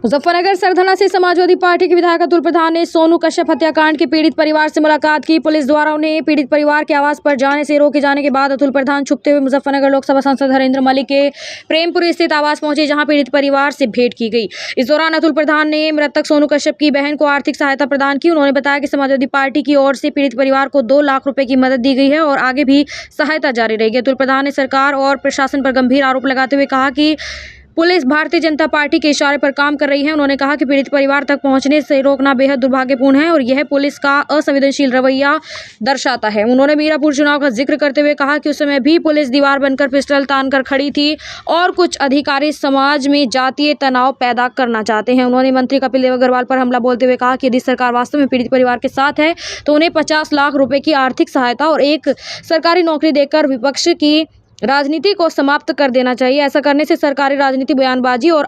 मुजफ्फरनगर सरधना से समाजवादी पार्टी के विधायक अतुल प्रधान ने सोनू कश्यप हत्याकांड के पीड़ित परिवार से मुलाकात की। पुलिस द्वारा उन्हें पीड़ित परिवार के आवास पर जाने से रोके जाने के बाद अतुल प्रधान छुपते हुए मुजफ्फरनगर लोकसभा सांसद हरेंद्र मलिक के प्रेमपुरी स्थित आवास पहुंचे, जहां पीड़ित परिवार से भेंट की गई। इस दौरान अतुल प्रधान ने मृतक सोनू कश्यप की बहन को आर्थिक सहायता प्रदान की। उन्होंने बताया कि समाजवादी पार्टी की ओर से पीड़ित परिवार को 2 लाख रुपए की मदद दी गई है और आगे भी सहायता जारी रहेगी। अतुल प्रधान ने सरकार और प्रशासन पर गंभीर आरोप लगाते हुए कहा कि पुलिस भारतीय जनता पार्टी के इशारे पर काम कर रही है। उन्होंने कहा कि पीड़ित परिवार तक पहुंचने से रोकना बेहद दुर्भाग्यपूर्ण है और यह पुलिस का असंवेदनशील रवैया दर्शाता है। उन्होंने मीरापुर चुनाव का जिक्र करते हुए कहा कि उस समय भी पुलिस दीवार बनकर पिस्टल तानकर खड़ी थी और कुछ अधिकारी समाज में जातीय तनाव पैदा करना चाहते हैं। उन्होंने मंत्री कपिल देव अग्रवाल पर हमला बोलते हुए कहा कि यदि सरकार वास्तव में पीड़ित परिवार के साथ है तो उन्हें 50 लाख रुपए की आर्थिक सहायता और एक सरकारी नौकरी देकर विपक्ष की राजनीति को समाप्त कर देना चाहिए। ऐसा करने से सरकारी राजनीति, बयानबाजी और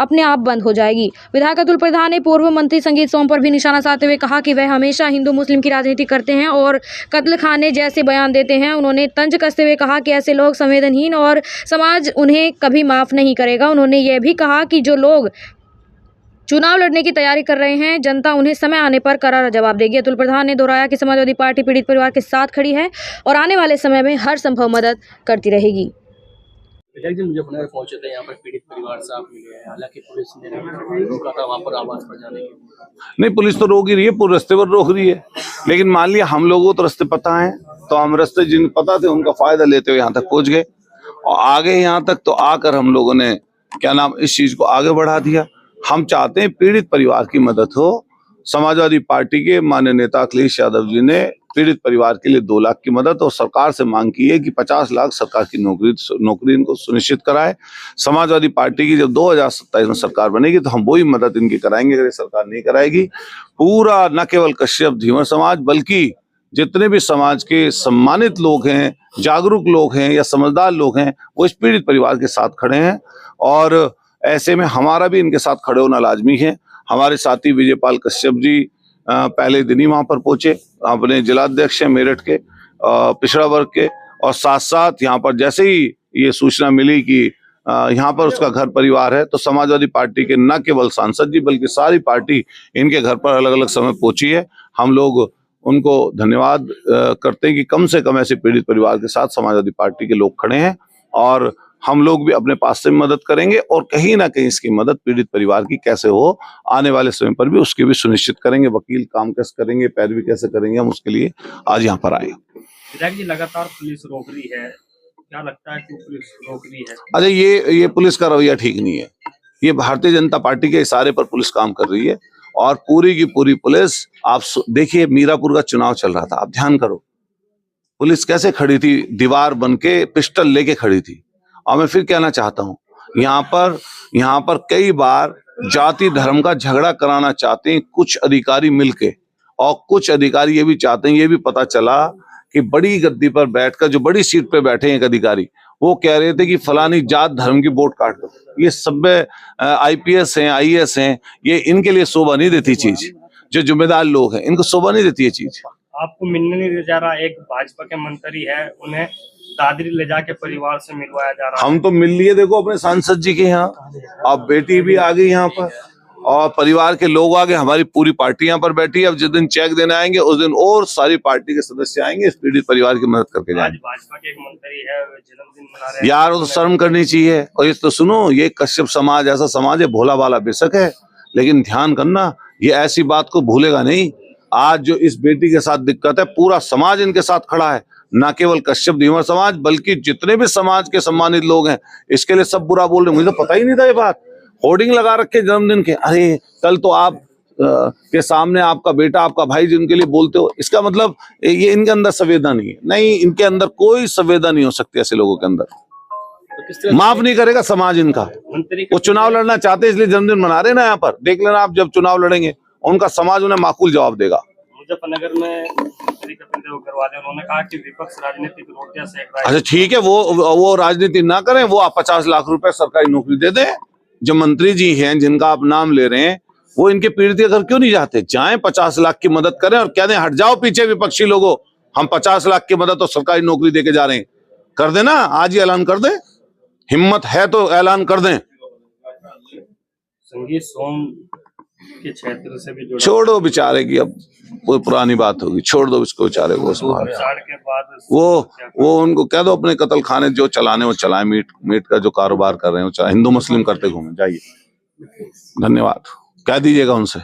अपने आप बंद हो जाएगी। विधायक अतुल प्रधान ने पूर्व मंत्री संगीत सोम पर भी निशाना साधते हुए कहा कि वह हमेशा हिंदू मुस्लिम की राजनीति करते हैं और कत्ल खाने जैसे बयान देते हैं। उन्होंने तंज कसते हुए कहा कि ऐसे लोग संवेदनहीन और समाज उन्हें कभी माफ नहीं करेगा। उन्होंने यह भी कहा कि जो लोग चुनाव लड़ने की तैयारी कर रहे हैं, जनता उन्हें समय आने पर करारा जवाब देगी। अतुल प्रधान ने दोहराया कि समाजवादी पार्टी पीड़ित परिवार के साथ खड़ी है और आने वाले समय में हर संभव मदद करती रहेगी। विधायक जी मुजफ्फरनगर पहुंचे थे, यहाँ पर पीड़ित परिवार से आप मिले हैं, हालांकि पुलिस ने रोका था वहाँ पर आवास पर जाने के। नहीं, पुलिस तो रोक ही रही है, पूरे रास्ते पर रोक रही है, लेकिन मान लिया हम लोगों को तो रास्ते पता है, तो हम रास्ते जिन पता थे उनका फायदा लेते हुए यहाँ तक पहुंच गए और आगे यहाँ तक तो आकर हम लोगों ने इस चीज को आगे बढ़ा दिया। हम चाहते हैं पीड़ित परिवार की मदद हो। समाजवादी पार्टी के माननीय नेता अखिलेश यादव जी ने पीड़ित परिवार के लिए 2 लाख की मदद और सरकार से मांग की है कि 50 लाख सरकार की नौकरी इनको सुनिश्चित कराए। समाजवादी पार्टी की जब 2027 में सरकार बनेगी तो हम वही मदद इनकी कराएंगे। अगर सरकार नहीं कराएगी, पूरा न केवल कश्यप धीवर समाज बल्कि जितने भी समाज के सम्मानित लोग हैं, जागरूक लोग हैं या समझदार लोग हैं, वो इस पीड़ित परिवार के साथ खड़े हैं और ऐसे में हमारा भी इनके साथ खड़े होना लाजमी है। हमारे साथी विजयपाल कश्यप जी पहले दिन ही वहां पर पहुंचे, अपने जिलाध्यक्ष हैं मेरठ के पिछड़ा वर्ग के, और साथ साथ यहाँ पर जैसे ही ये सूचना मिली कि यहाँ पर उसका घर परिवार है तो समाजवादी पार्टी के न केवल सांसद जी बल्कि सारी पार्टी इनके घर पर अलग अलग समय पहुंची है। हम लोग उनको धन्यवाद करते हैं कि कम से कम ऐसे पीड़ित परिवार के साथ समाजवादी पार्टी के लोग खड़े हैं और हम लोग भी अपने पास से मदद करेंगे और कहीं ना कहीं इसकी मदद पीड़ित परिवार की कैसे हो आने वाले समय पर भी उसकी भी सुनिश्चित करेंगे। वकील काम कैसे करेंगे, पैरवी कैसे करेंगे, हम उसके लिए आज यहाँ पर आए। विधायक जी लगातार पुलिस रोक रही है, क्या लगता है कि पुलिस रोक रही है? अरे ये पुलिस का रवैया ठीक नहीं है। ये भारतीय जनता पार्टी के इशारे पर पुलिस काम कर रही है और पूरी की पूरी पुलिस, आप देखिए मीरापुर का चुनाव चल रहा था, आप ध्यान करो पुलिस कैसे खड़ी थी, दीवार बन के पिस्टल लेके खड़ी थी। और मैं फिर कहना चाहता हूँ, यहाँ पर कई बार जाति धर्म का झगड़ा कराना चाहते हैं कुछ अधिकारी मिलके, और कुछ अधिकारी ये भी चाहते हैं, ये भी पता चला कि बड़ी गद्दी पर बैठकर जो बड़ी सीट पे बैठे हैं एक अधिकारी, वो कह रहे थे कि फलानी जात धर्म की वोट काट दो। ये सब IPS हैं, IAS हैं, ये इनके लिए शोभा नहीं देती चीज। जो जिम्मेदार लोग हैं इनको शोभा नहीं देती ये चीज। आपको मिलने नहीं जा रहा, एक भाजपा के मंत्री है, उन्हें दादरी ले जाके परिवार से मिलवाया जा रहा है। हम तो मिल लिए, देखो अपने सांसद जी के यहाँ, अब बेटी भी आ गई यहाँ पर और परिवार के लोग आ गए, हमारी पूरी पार्टी यहाँ पर बैठी है। अब जिस दिन चेक देने आएंगे उस दिन और सारी पार्टी के सदस्य आएंगे, इस पीड़ित परिवार की मदद करके जाएंगे। भाजपा के एक मंत्री है, जन्मदिन मना रहे हैं। यार वो तो शर्म करनी चाहिए। और ये तो सुनो, ये कश्यप समाज ऐसा समाज है, भोला भाला बेशक है, लेकिन ध्यान करना ये ऐसी बात को भूलेगा नहीं। आज जो इस बेटी के साथ दिक्कत है, पूरा समाज इनके साथ खड़ा है, न केवल कश्यप धीवर समाज बल्कि जितने भी समाज के सम्मानित लोग हैं, इसके लिए सब बुरा बोल रहे। मुझे तो पता ही नहीं था ये बात। होर्डिंग लगा रखे जन्मदिन के, अरे कल तो आप के सामने आपका बेटा, आपका भाई जिनके लिए बोलते हो, इसका मतलब ये इनके अंदर संवेदना नहीं है। नहीं, इनके अंदर कोई संवेदना नहीं हो सकती ऐसे लोगों के अंदर। तो माफ नहीं करेगा समाज इनका। वो चुनाव लड़ना चाहते इसलिए जन्मदिन मना रहे ना। यहाँ पर देख लेना, आप जब चुनाव लड़ेंगे उनका समाज उन्हें माकूल जवाब देगा। मुजफ्फरनगर में मंत्री कपिल देव अग्रवाल है, उन्होंने कहा कि विपक्ष राजनीतिक रोटियां सेक रहा है। अच्छा ठीक है, वो राजनीति ना करें, वो आप 50 लाख रुपए सरकारी नौकरी दे दें। जो मंत्री जी हैं जिनका आप नाम ले रहे हैं, वो इनके पीड़ित के घर क्यों नहीं जाते? जाएं, 50 लाख की मदद करें और कह दें हट जाओ पीछे विपक्षी लोगों, हम 50 लाख की मदद और सरकारी नौकरी देके जा रहे हैं। कर देना, आज ही ऐलान कर दें, हिम्मत है तो ऐलान कर दें। संगीत सोम के क्षेत्र से भी जुड़ा छोड़ो बेचारे की, अब वो पुरानी बात होगी, छोड़ दो इसको बेचारे को। साड़ के बाद वो उनको कह दो अपने कत्ल खाने जो चलाने वो चलाए, मीट का जो कारोबार कर रहे हैं वो चलाए, हिंदू मुस्लिम करते घूमे, जाइए। धन्यवाद, कह दीजिएगा उनसे।